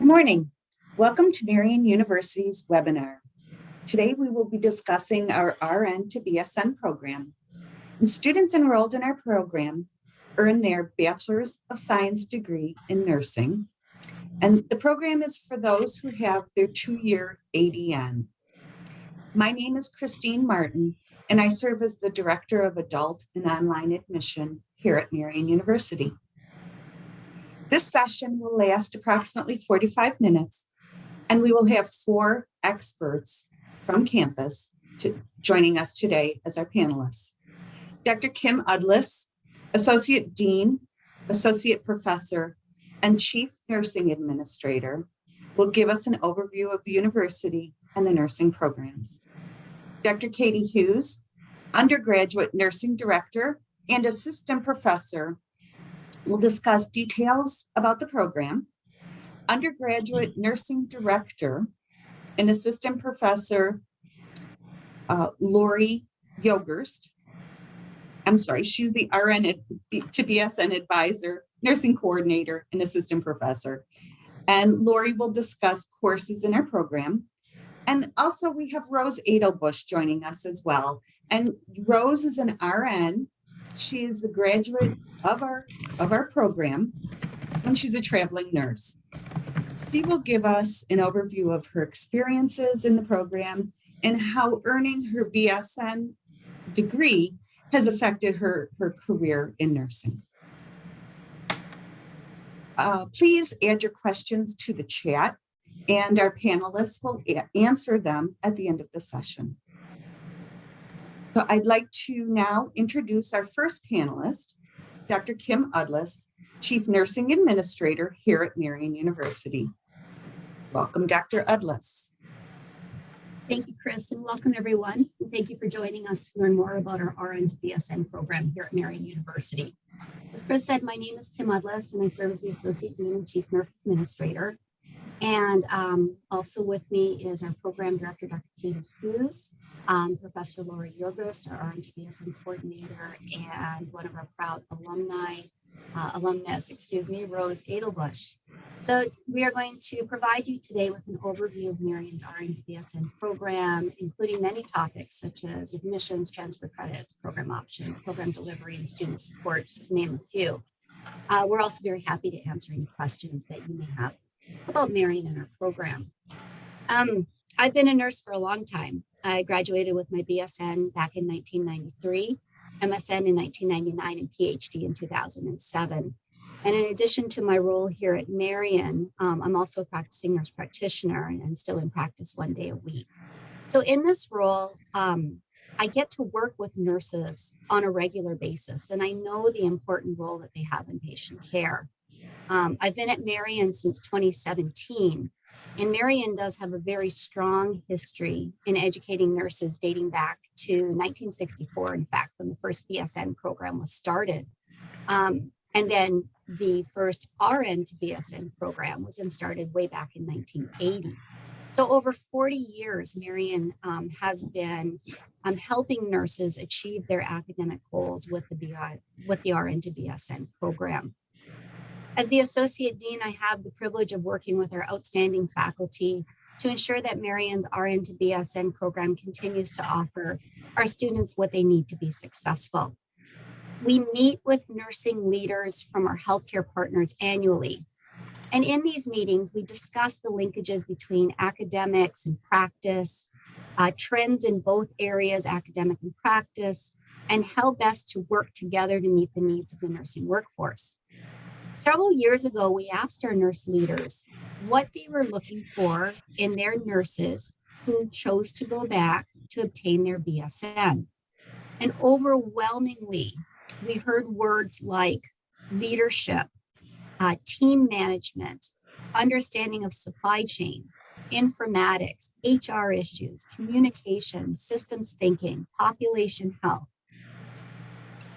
Good morning. Welcome to Marian University's webinar. Today we will be discussing our RN to BSN program. And students enrolled in our program earn their Bachelor's of Science degree in nursing. And the program is for those who have their 2-year ADN. My name is Christine Martin, and I serve as the Director of Adult and Online Admission here at Marian University. This session will last approximately 45 minutes, and we will have 4 experts from campus joining us today as our panelists. Dr. Kim Udlis, Associate Dean, Associate Professor, and Chief Nursing Administrator, will give us an overview of the university and the nursing programs. Dr. Katie Hughes, Undergraduate Nursing Director and Assistant Professor, will discuss details about the program. Undergraduate Nursing Director and Assistant Professor Lori Yogerst. She's the RN to BSN Advisor, Nursing Coordinator, and Assistant Professor. And Lori will discuss courses in our program. And also we have Rose Edelbush joining us as well. And Rose is an RN. She is the graduate of our program, and she's a traveling nurse. She will give us an overview of her experiences in the program and how earning her BSN degree has affected her career in nursing. Please add your questions to the chat, and our panelists will answer them at the end of the session. So I'd like to now introduce our first panelist, Dr. Kim Udlis, Chief Nursing Administrator here at Marian University. Welcome, Dr. Udlis. Thank you, Chris, and welcome everyone. And thank you for joining us to learn more about our RN to BSN program here at Marian University. As Chris said, my name is Kim Udlis, and I serve as the Associate Dean and Chief Nurse Administrator. And also with me is our Program Director, Dr. Katie Hughes, Professor Lori Yogerst, our RN to BSN Coordinator, and one of our proud alumnus, Rose Edelbush. So we are going to provide you today with an overview of Marian's RN to BSN program, including many topics such as admissions, transfer credits, program options, program delivery, and student support, just to name a few. We're also very happy to answer any questions that you may have about Marian and our program. I've been a nurse for a long time. I graduated with my BSN back in 1993, MSN in 1999, and PhD in 2007. And in addition to my role here at Marian, I'm also a practicing nurse practitioner and still in practice 1 day a week. So in this role, I get to work with nurses on a regular basis, and I know the important role that they have in patient care. I've been at Marian since 2017, and Marian does have a very strong history in educating nurses dating back to 1964, in fact, when the first BSN program was started. And then the first RN to BSN program was then started way back in 1980. So over 40 years, Marian has been helping nurses achieve their academic goals with the RN to BSN program. As the Associate Dean, I have the privilege of working with our outstanding faculty to ensure that Marian's RN to BSN program continues to offer our students what they need to be successful. We meet with nursing leaders from our healthcare partners annually. And in these meetings, we discuss the linkages between academics and practice, trends in both areas, academic and practice, and how best to work together to meet the needs of the nursing workforce. Several years ago, we asked our nurse leaders what they were looking for in their nurses who chose to go back to obtain their BSN. And overwhelmingly, we heard words like leadership, team management, understanding of supply chain, informatics, HR issues, communication, systems thinking, population health.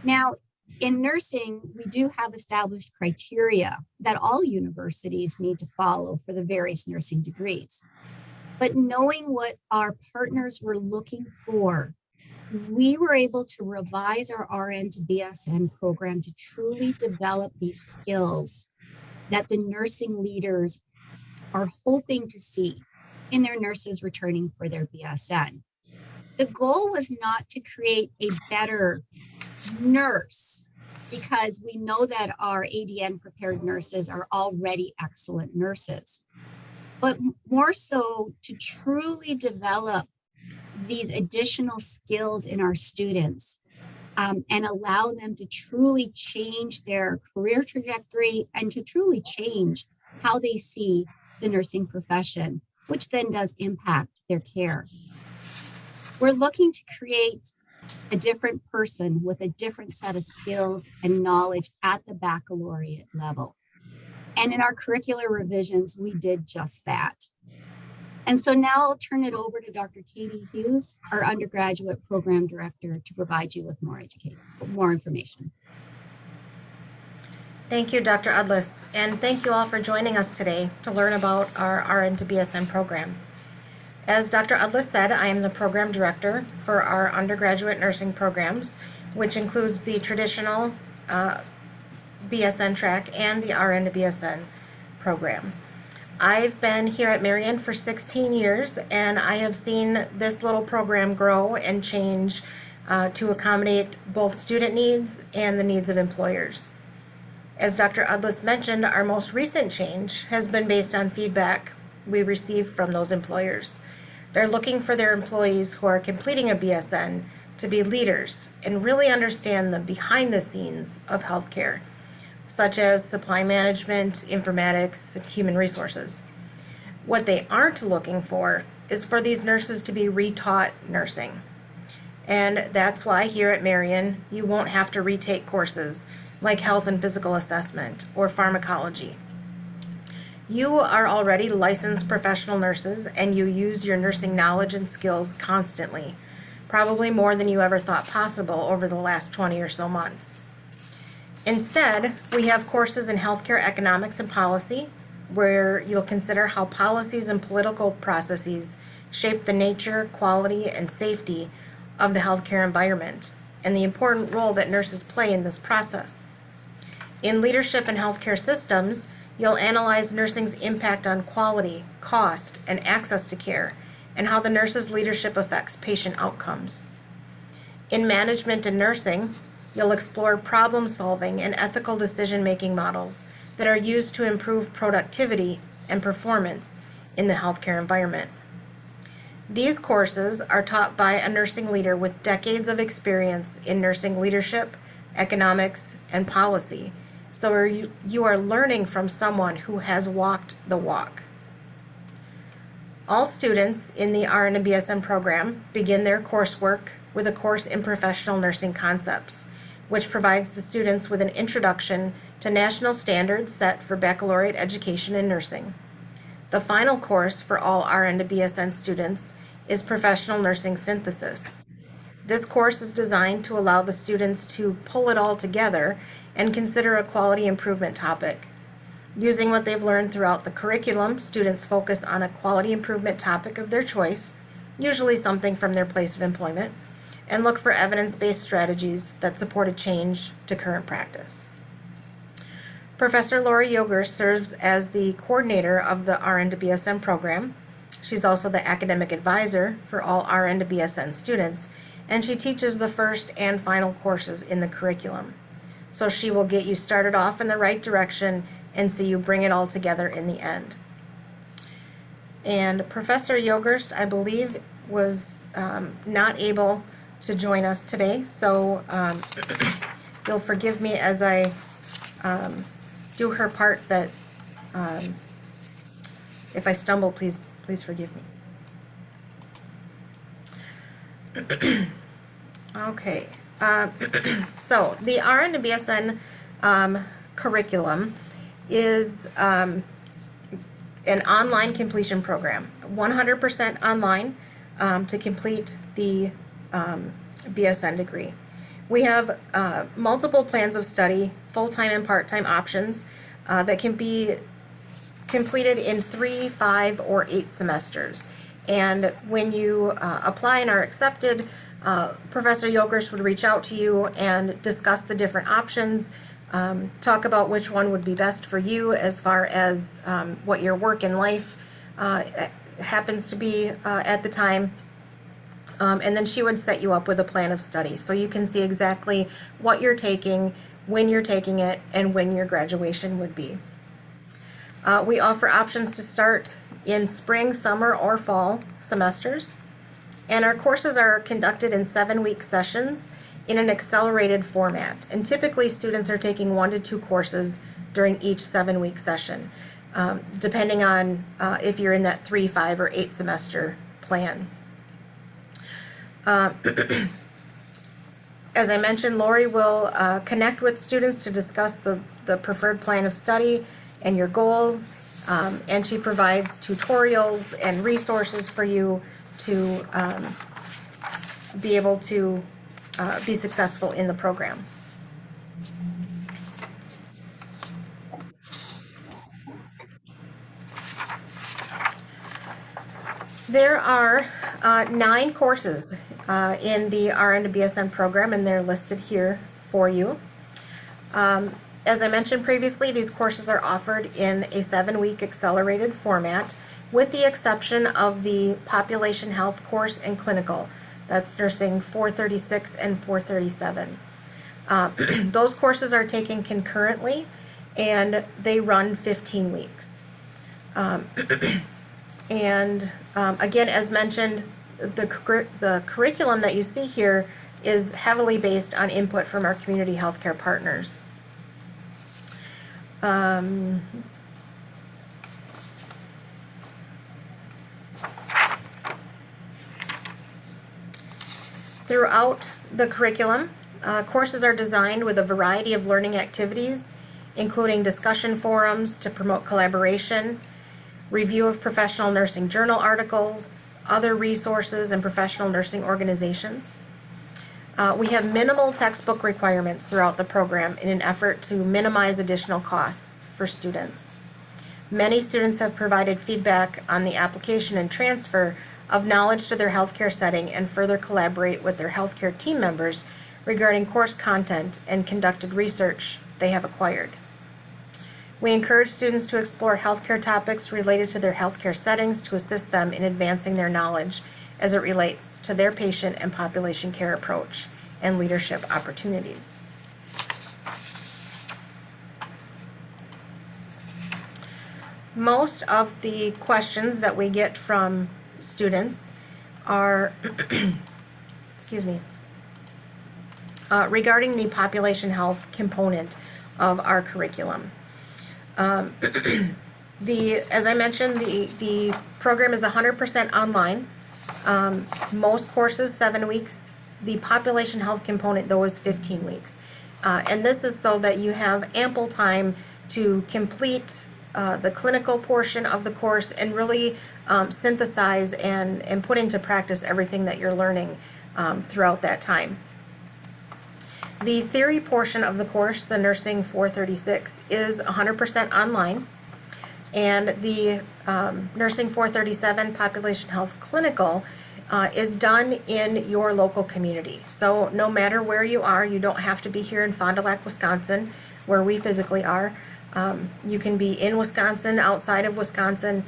Now, in nursing, we do have established criteria that all universities need to follow for the various nursing degrees. But knowing what our partners were looking for, we were able to revise our RN to BSN program to truly develop these skills that the nursing leaders are hoping to see in their nurses returning for their BSN. The goal was not to create a better nurse, because we know that our ADN prepared nurses are already excellent nurses, but more so to truly develop these additional skills in our students, and allow them to truly change their career trajectory and to truly change how they see the nursing profession, which then does impact their care. We're looking to create a different person with a different set of skills and knowledge at the baccalaureate level. And in our curricular revisions, we did just that. And so now I'll turn it over to Dr. Katie Hughes, our undergraduate program director, to provide you with more information. Thank you, Dr. Udlis, and thank you all for joining us today to learn about our RN to BSN program. As Dr. Udlis said, I am the program director for our undergraduate nursing programs, which includes the traditional BSN track and the RN to BSN program. I've been here at Marian for 16 years, and I have seen this little program grow and change to accommodate both student needs and the needs of employers. As Dr. Udlis mentioned, our most recent change has been based on feedback we received from those employers. They're looking for their employees who are completing a BSN to be leaders and really understand the behind the scenes of healthcare, such as supply management, informatics, and human resources. What they aren't looking for is for these nurses to be retaught nursing. And that's why here at Marian, you won't have to retake courses like health and physical assessment or pharmacology. You are already licensed professional nurses, and you use your nursing knowledge and skills constantly, probably more than you ever thought possible over the last 20 or so months. Instead, we have courses in healthcare economics and policy, where you'll consider how policies and political processes shape the nature, quality, and safety of the healthcare environment, and the important role that nurses play in this process. In leadership and healthcare systems, you'll analyze nursing's impact on quality, cost, and access to care, and how the nurse's leadership affects patient outcomes. In management and nursing, you'll explore problem-solving and ethical decision-making models that are used to improve productivity and performance in the healthcare environment. These courses are taught by a nursing leader with decades of experience in nursing leadership, economics, and policy, so you are learning from someone who has walked the walk. All students in the RN and BSN program begin their coursework with a course in professional nursing concepts, which provides the students with an introduction to national standards set for baccalaureate education in nursing. The final course for all RN to BSN students is Professional Nursing Synthesis. This course is designed to allow the students to pull it all together and consider a quality improvement topic. Using what they've learned throughout the curriculum, students focus on a quality improvement topic of their choice, usually something from their place of employment, and look for evidence-based strategies that support a change to current practice. Professor Laura Yoger serves as the coordinator of the RN to BSN program. She's also the academic advisor for all RN to BSN students, and she teaches the first and final courses in the curriculum. So she will get you started off in the right direction and see you bring it all together in the end. And Professor Yogerst, I believe, was not able to join us today, so you'll forgive me as I do her part that if I stumble, please forgive me. Okay, so the RN to BSN curriculum is an online completion program, 100% online to complete the BSN degree. We have multiple plans of study, full-time and part-time options that can be completed in 3, 5, or 8 semesters. And when you apply and are accepted, Professor Yogers would reach out to you and discuss the different options talk about which one would be best for you as far as what your work and life happens to be at the time. And then she would set you up with a plan of study so you can see exactly what you're taking, when you're taking it, and when your graduation would be. We offer options to start in spring, summer, or fall semesters. And our courses are conducted in 7-week sessions in an accelerated format. And typically students are taking 1 to 2 courses during each 7-week session, depending on if you're in that 3, 5, or 8 semester plan. As I mentioned, Lori will connect with students to discuss the preferred plan of study and your goals, and she provides tutorials and resources for you to be able to be successful in the program. There are 9 courses in the RN to BSN program, and they're listed here for you. As I mentioned previously, these courses are offered in a 7-week accelerated format, with the exception of the Population Health course and Clinical. That's Nursing 436 and 437. Those courses are taken concurrently, and they run 15 weeks. And again, as mentioned, the curriculum that you see here is heavily based on input from our community healthcare partners. Throughout the curriculum, courses are designed with a variety of learning activities, including discussion forums to promote collaboration, review of professional nursing journal articles, other resources, and professional nursing organizations. We have minimal textbook requirements throughout the program in an effort to minimize additional costs for students. Many students have provided feedback on the application and transfer of knowledge to their healthcare setting and further collaborate with their healthcare team members regarding course content and conducted research they have acquired. We encourage students to explore healthcare topics related to their healthcare settings to assist them in advancing their knowledge as it relates to their patient and population care approach and leadership opportunities. Most of the questions that we get from students are regarding the population health component of our curriculum. As I mentioned, the program is 100% online. Most courses, 7 weeks. The population health component, though, is 15 weeks. And this is so that you have ample time to complete the clinical portion of the course and really synthesize and put into practice everything that you're learning throughout that time. The theory portion of the course, the Nursing 436, is 100% online, and the Nursing 437 Population Health Clinical is done in your local community. So no matter where you are, you don't have to be here in Fond du Lac, Wisconsin, where we physically are. You can be in Wisconsin, outside of Wisconsin.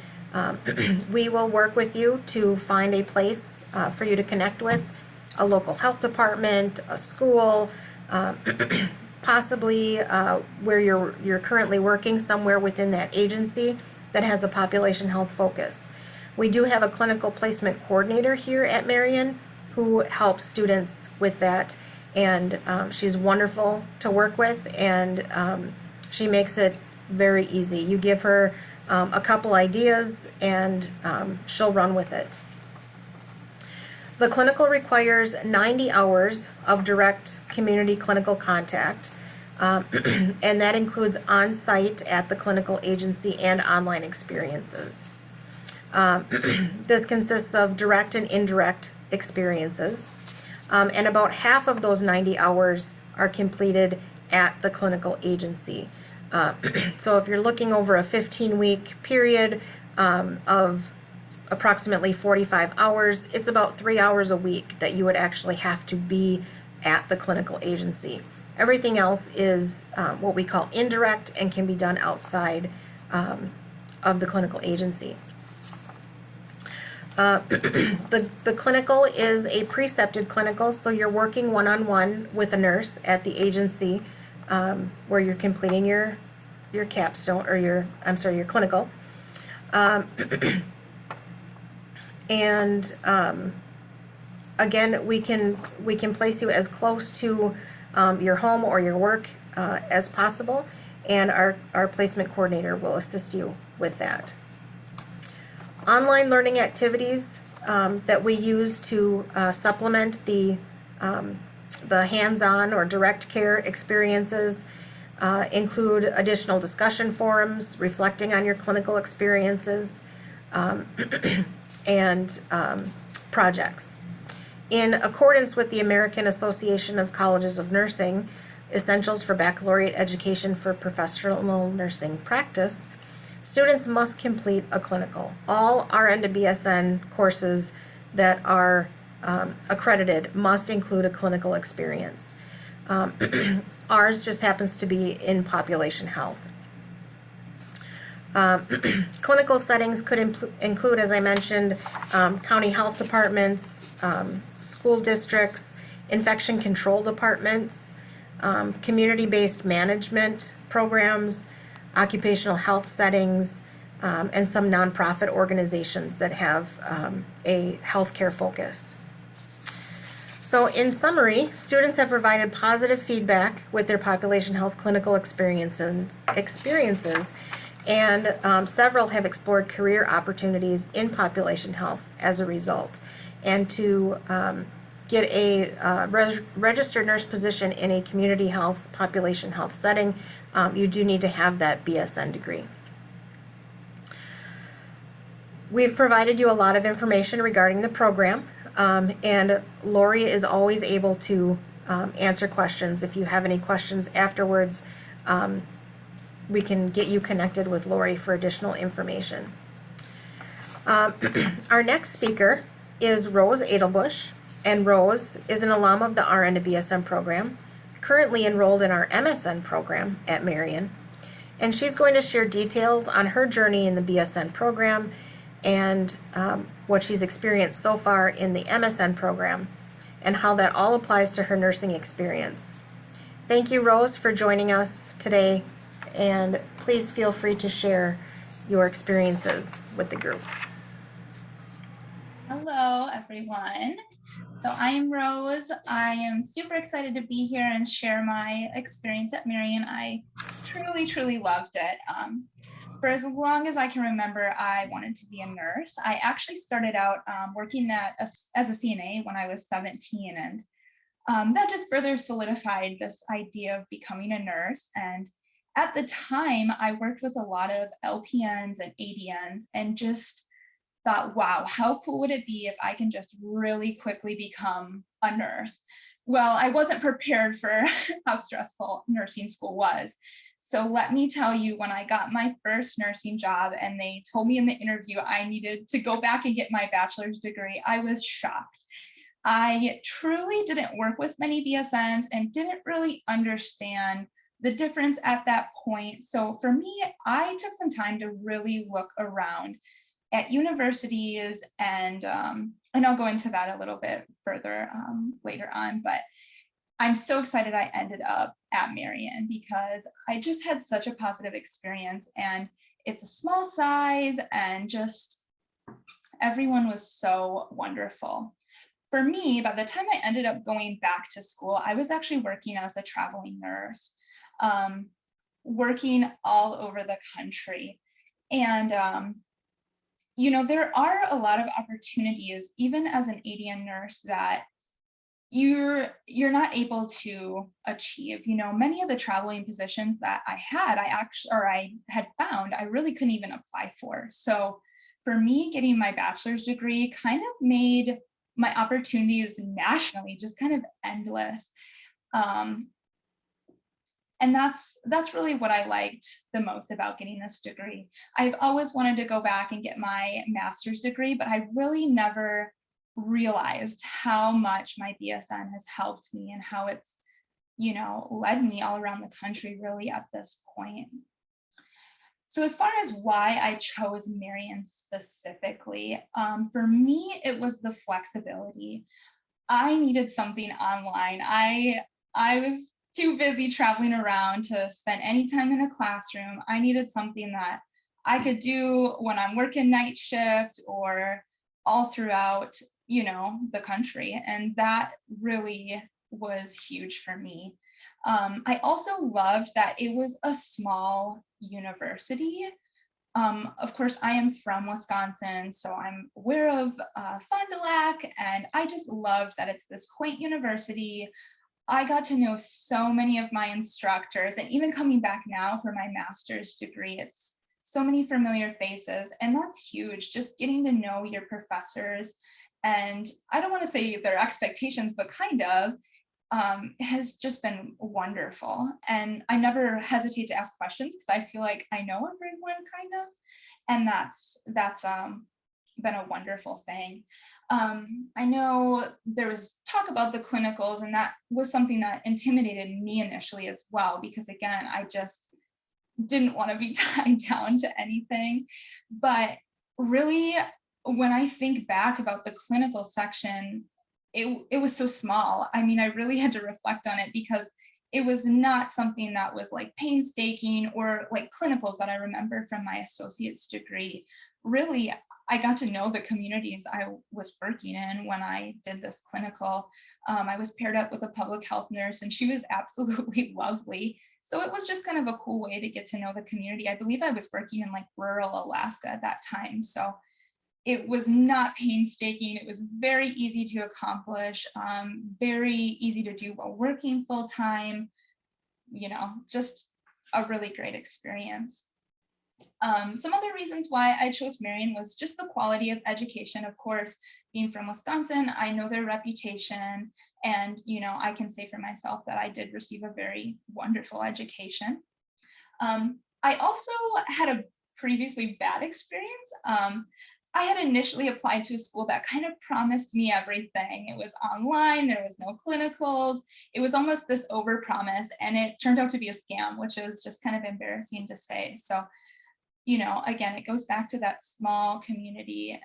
We will work with you to find a place for you to connect with, a local health department, a school, possibly where you're currently working, somewhere within that agency that has a population health focus. We do have a clinical placement coordinator here at Marion who helps students with that, and she's wonderful to work with, and she makes it very easy. You give her a couple ideas and she'll run with it. The clinical requires 90 hours of direct community clinical contact, and that includes on-site at the clinical agency and online experiences. This consists of direct and indirect experiences, and about half of those 90 hours are completed at the clinical agency. So if you're looking over a 15-week period of approximately 45 hours, it's about 3 hours a week that you would actually have to be at the clinical agency. Everything else is what we call indirect and can be done outside of the clinical agency. The clinical is a precepted clinical, so you're working one-on-one with a nurse at the agency where you're completing your capstone or your clinical. Again, we can place you as close to your home or your work as possible, and our placement coordinator will assist you with that. Online learning activities that we use to supplement the hands-on or direct care experiences include additional discussion forums, reflecting on your clinical experiences, and projects. In accordance with the American Association of Colleges of Nursing, Essentials for Baccalaureate Education for Professional Nursing Practice, students must complete a clinical. All RN to BSN courses that are accredited must include a clinical experience. Ours just happens to be in population health. Clinical settings could include, as I mentioned, county health departments, school districts, infection control departments, community-based management programs, occupational health settings, and some nonprofit organizations that have a healthcare focus. So in summary, students have provided positive feedback with their population health clinical experiences, and several have explored career opportunities in population health as a result. And to get a registered nurse position in a community health, population health setting, you do need to have that BSN degree. We've provided you a lot of information regarding the program, and Lori is always able to answer questions. If you have any questions afterwards, we can get you connected with Lori for additional information. Our next speaker is Rose Edelbush, and Rose is an alum of the RN to BSN program, currently enrolled in our MSN program at Marion, and she's going to share details on her journey in the BSN program and what she's experienced so far in the MSN program and how that all applies to her nursing experience. Thank you, Rose, for joining us today, and please feel free to share your experiences with the group. Hello, everyone. So I am Rose. I am super excited to be here and share my experience at Marion. I truly, truly loved it. For as long as I can remember, I wanted to be a nurse. I actually started out working as a CNA when I was 17, and that just further solidified this idea of becoming a nurse. And at the time, I worked with a lot of LPNs and ADNs and just thought, wow, how cool would it be if I can just really quickly become a nurse? Well, I wasn't prepared for how stressful nursing school was. So let me tell you, when I got my first nursing job and they told me in the interview I needed to go back and get my bachelor's degree, I was shocked. I truly didn't work with many BSNs and didn't really understand the difference at that point. So for me, I took some time to really look around at universities, and I'll go into that a little bit further later on, but I'm so excited I ended up at Marion because I just had such a positive experience, and it's a small size and just everyone was so wonderful. For me, by the time I ended up going back to school, I was actually working as a traveling nurse, working all over the country. And you know, there are a lot of opportunities, even as an ADN nurse, that you're not able to achieve. You know, many of the traveling positions that I had found, I really couldn't even apply for. So for me, getting my bachelor's degree kind of made my opportunities nationally just kind of endless. And that's really what I liked the most about getting this degree. I've always wanted to go back and get my master's degree, but I really never realized how much my BSN has helped me and how it's led me all around the country really at this point. So as far as why I chose Marian specifically, for me, it was the flexibility. I needed something online. I was too busy traveling around to spend any time in a classroom. I needed something that I could do when I'm working night shift or all throughout, the country. And that really was huge for me. I also loved that it was a small university. Of course, I am from Wisconsin, so I'm aware of Fond du Lac, and I just loved that it's this quaint university. I got to know so many of my instructors, and even coming back now for my master's degree, it's so many familiar faces, and that's huge, just getting to know your professors. And I don't want to say their expectations, but kind of, has just been wonderful. And I never hesitate to ask questions because I feel like I know everyone kind of, and that's been a wonderful thing. I know there was talk about the clinicals, and that was something that intimidated me initially as well, because again, I just didn't want to be tied down to anything. But really, when I think back about the clinical section, it was so small. I mean, I really had to reflect on it because it was not something that was like painstaking or like clinicals that I remember from my associate's degree. Really, I got to know the communities I was working in when I did this clinical. I was paired up with a public health nurse, and she was absolutely lovely. So it was just kind of a cool way to get to know the community. I believe I was working in like rural Alaska at that time. So it was not painstaking. It was very easy to accomplish, very easy to do while working full time, just a really great experience. Some other reasons why I chose Marian was just the quality of education. Of course, being from Wisconsin, I know their reputation, and I can say for myself that I did receive a very wonderful education. I also had a previously bad experience. I had initially applied to a school that kind of promised me everything. It was online, there was no clinicals. It was almost this overpromise, and it turned out to be a scam, which is just kind of embarrassing to say. So, again, it goes back to that small community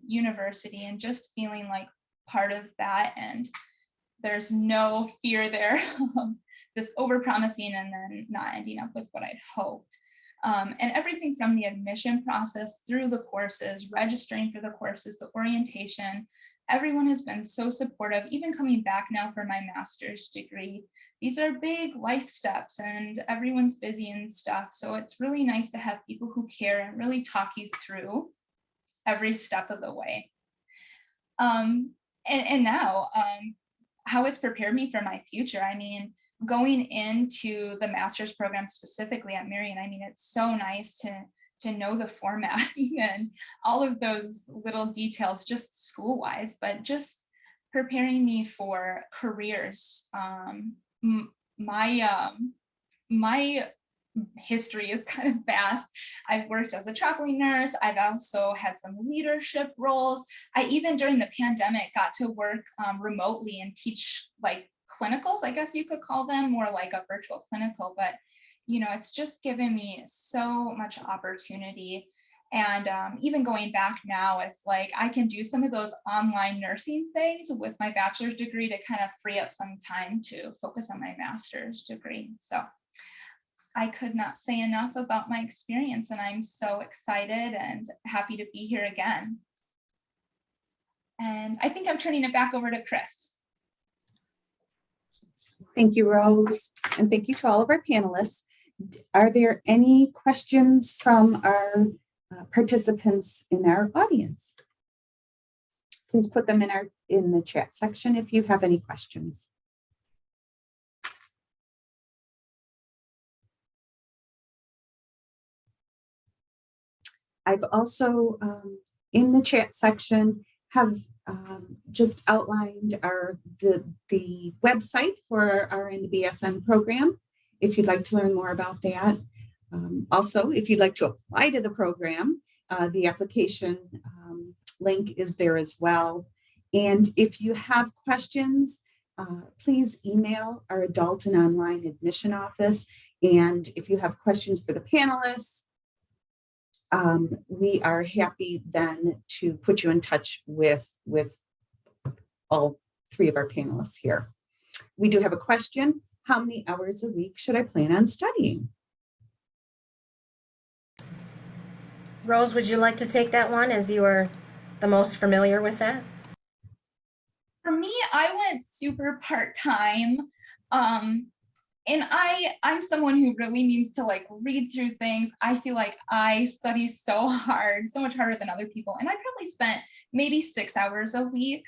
university and just feeling like part of that, and there's no fear there. This overpromising and then not ending up with what I'd hoped. And everything from the admission process through the courses, registering for the courses, the orientation, everyone has been so supportive, even coming back now for my master's degree. These are big life steps and everyone's busy and stuff. So it's really nice to have people who care and really talk you through every step of the way. And now, how it's prepared me for my future. I mean, going into the master's program specifically at Marian, I mean, it's so nice to know the formatting and all of those little details, just school-wise, but just preparing me for careers. My history is kind of vast. I've worked as a traveling nurse. I've also had some leadership roles. I even during the pandemic got to work remotely and teach like clinicals, I guess you could call them, more like a virtual clinical, but it's just given me so much opportunity. And even going back now, it's like I can do some of those online nursing things with my bachelor's degree to kind of free up some time to focus on my master's degree. So I could not say enough about my experience, and I'm so excited and happy to be here again. And I think I'm turning it back over to Chris. Thank you, Rose, and thank you to all of our panelists. Are there any questions from our participants in our audience? Please put them in the chat section if you have any questions. I've also in the chat section have just outlined the website for our BSN program, if you'd like to learn more about that. Also, if you'd like to apply to the program, the application link is there as well. And if you have questions, please email our adult and online admission office. And if you have questions for the panelists, we are happy then to put you in touch with all three of our panelists here. We do have a question. How many hours a week should I plan on studying? Rose, would you like to take that one as you are the most familiar with that? For me, I went super part-time. And I'm someone who really needs to like read through things. I feel like I study so hard, so much harder than other people. And I probably spent maybe 6 hours a week.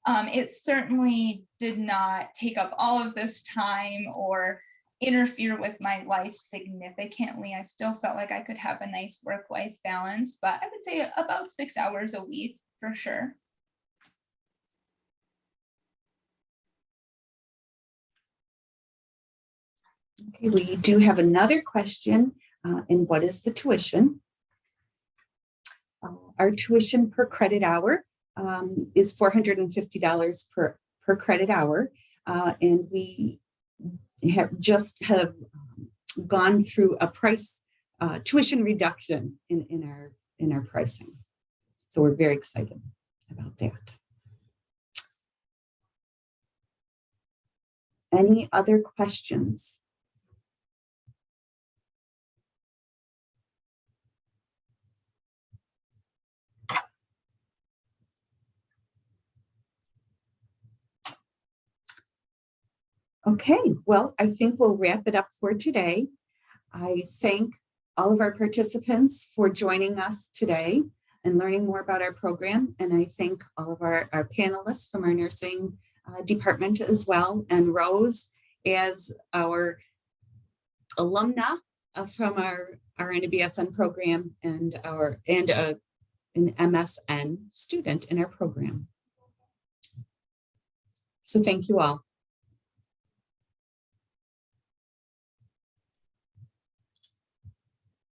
It certainly did not take up all of this time or interfere with my life significantly. I still felt like I could have a nice work-life balance, but I would say about 6 hours a week for sure. Okay, we do have another question. And what is the tuition? Our tuition per credit hour is $450 per credit hour. And we have gone through a price tuition reduction in our pricing. So we're very excited about that. Any other questions? Okay, well, I think we'll wrap it up for today. I thank all of our participants for joining us today and learning more about our program. And I thank all of our panelists from our nursing department as well, and Rose as our alumna from our BSN program and an MSN student in our program. So thank you all.